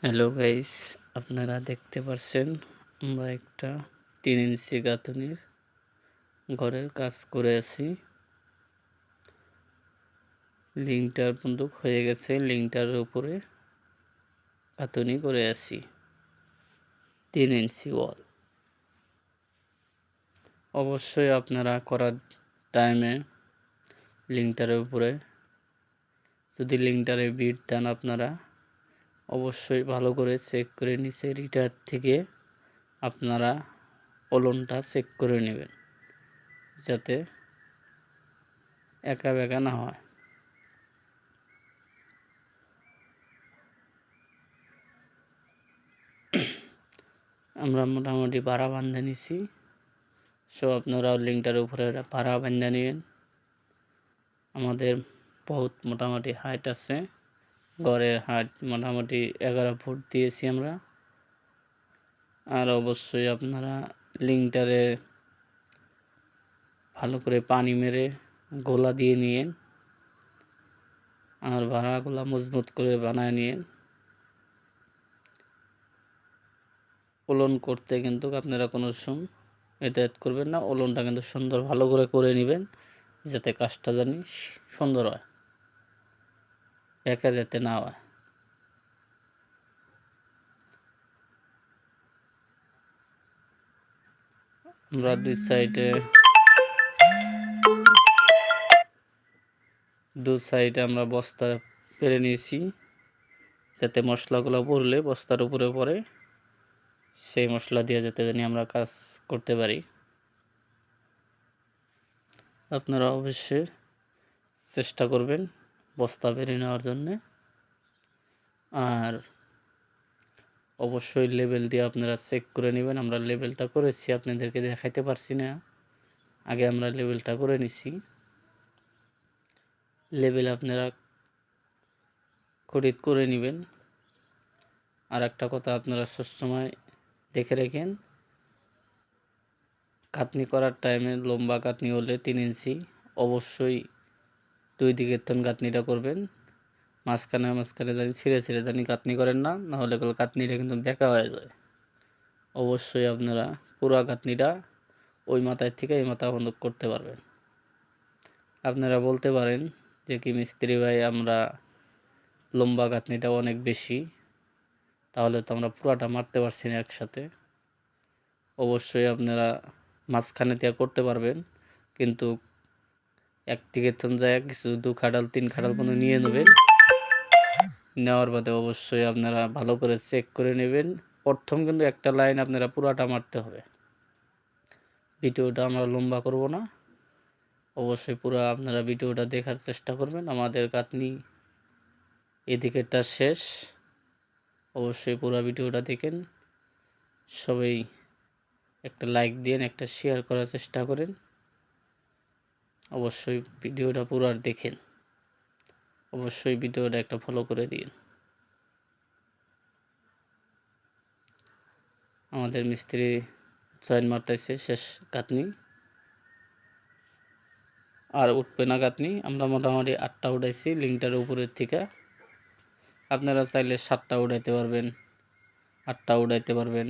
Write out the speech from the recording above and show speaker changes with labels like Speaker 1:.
Speaker 1: Hello guys, আপনারা দেখতে পাচ্ছেন আমরা একটা 3 ইঞ্চি গাঁথুনির ঘরের কাজ করে আছি। লিংটার বন্দুক হয়ে গেছে, লিংটার উপরে গাঁথুনি করে আছি 3 ইঞ্চি ওয়াল। অবশ্যই আপনারা করার টাইমে লিংটারের উপরে যদি লিংটারে বিট দেন, আপনারা অবশ্যই ভালো করে চেক করে নিচে রিটার থেকে আপনারা ওলনটা চেক করে নেবেন, যাতে একা বেঁকা না হয়। আমরা মোটামুটি পাড়া বাঁধে নিছি, সো আপনারাও লিংটার উপরে পাড়া বাঁধে নেবেন। আমাদের বহুত মোটামুটি হাইট আছে, ঘরের হাইট মোটামুটি 11 ফুট দিয়েছি আমরা। আর অবশ্যই আপনারা লিংটারে ভালো করে পানি মেরে গোলা দিয়ে নিয়েন, আর ভাড়াগুলা মজবুত করে বানায় নিয়েন। ওলন করতে কিন্তু আপনারা কোনো সময় এটাত করবেন না, ওলনটা কিন্তু সুন্দর ভালো করে নেবেন, যাতে কাজটা জানি সুন্দর হয়, একা যাতে না হয়। আমরা দুই সাইডে আমরা বস্তা পেরে নিয়েছি, যাতে মশলাগুলো পড়লে বস্তার উপরে পড়ে, সেই মশলা দিয়ে যাতে জানি আমরা কাজ করতে পারি। আপনারা অবশ্যই চেষ্টা করবেন বস্তা পেরে নেওয়ার জন্যে। আর অবশ্যই লেবেল দিয়ে আপনারা চেক করে নেবেন। আমরা লেবেলটা করেছি, আপনাদেরকে দেখাইতে পারছি না, আগে আমরা লেবেলটা করে নিছি। লেবেল আপনারা খরিদ করে নেবেন। আর একটা কথা আপনারা সবসময় দেখে রাখেন, কাটনি করার টাইমে লম্বা কাটনি হলে 3 ইঞ্চি অবশ্যই 2 দিকের তন কাটনিটা করবেন। মাঝখানে জানি ছিঁড়ে জানি কাটনি করেন না, নাহলে কাটনিটা কিন্তু বেঁকা হয়ে যায়। অবশ্যই আপনারা পুরা কাটনিটা ওই মাথায় থেকে এই মাথা বন্ধ করতে পারবেন। আপনারা বলতে পারেন যে কি মিস্ত্রি ভাই, আমরা লম্বা কাটনিটা অনেক বেশি, তাহলে তো আমরা পুরাটা মারতে পারছি না একসাথে। অবশ্যই আপনারা মাঝখানে দিয়ে করতে পারবেন, কিন্তু একদিকে যায় কিছু 2 খাডাল 3 খাডাল পর্যন্ত নিয়ে নেবেন। নেওয়ার বাদে অবশ্যই আপনারা ভালো করে চেক করে নেবেন। প্রথম কিন্তু একটা লাইন আপনারা পুরাটা মারতে হবে। ভিডিওটা আমরা লম্বা করব না, অবশ্যই পুরো আপনারা ভিডিওটা দেখার চেষ্টা করবেন। আমাদের কাটনি এদিকেরটা শেষ, অবশ্যই পুরো ভিডিওটা দেখেন। সবাই একটা লাইক দিন, একটা শেয়ার করার চেষ্টা করেন। অবশ্যই ভিডিওটা পুরো দেখেন, অবশ্যই ভিডিওটা একটা ফলো করে দিন। আমাদের মিস্ত্রি জয়েন মারতেছে, শেষ কাটনি আর উঠবে না কাটনি। আমরা মোটামুটি 8টা উঠাইছি লিংটার উপরের থেকে। আপনারা চাইলে 7টা উঠাইতে পারবেন, 8টা উঠাইতে পারবেন।